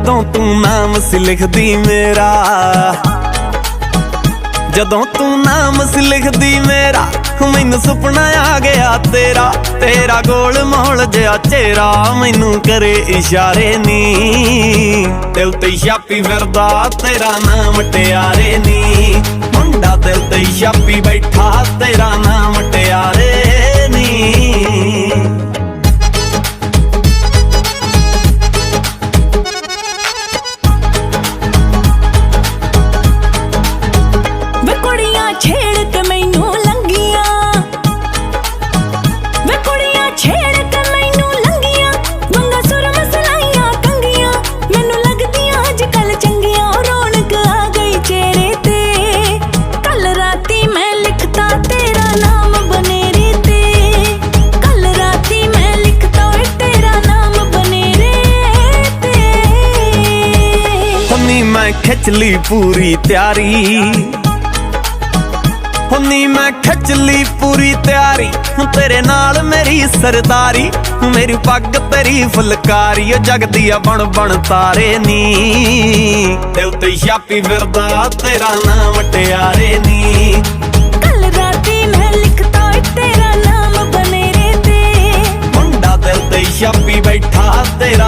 जदों तू नाम सी लिखदी मेरा, जदों तू नाम सी लिखदी मेरा, मैनू सुपना आ गया तेरा। तेरा गोल मोल जिहा चेहरा मैनू करे इशारे नी, दिल ते छापी फिरदा तेरा नाम टियारे नी। मुंडा दिल ते छापी बैठा तेरा नाम टियारे नी। छेड़ के मैनू लंगियां, वे कुड़ियां छेड़ के मैनू लंगियां, वंगा सुर मसलाइयां कंगियां, मैनू लगदियां अजकल चंगियां। रौनक आ गई चेहरे ते, कल राती मैं लिखता तेरा नाम बनेरे ते, कल राती मैं लिखता तेरा नाम बनेरे ते। हुन्नी मैं खिच ली पूरी तैयारी, हुन्नी मैं खिच ली पूरी तैयारी, तेरे नाल मेरी सरदारी, मेरी पग तेरी फुलकारी, जगदी बन बन तारे नी। दिल ते छापी फिरदा तेरा नाम टियारे नी। कल राती मैं लिखता तेरा नाम बनेरे ते, मुंडा दिल ते छापी बैठा तेरा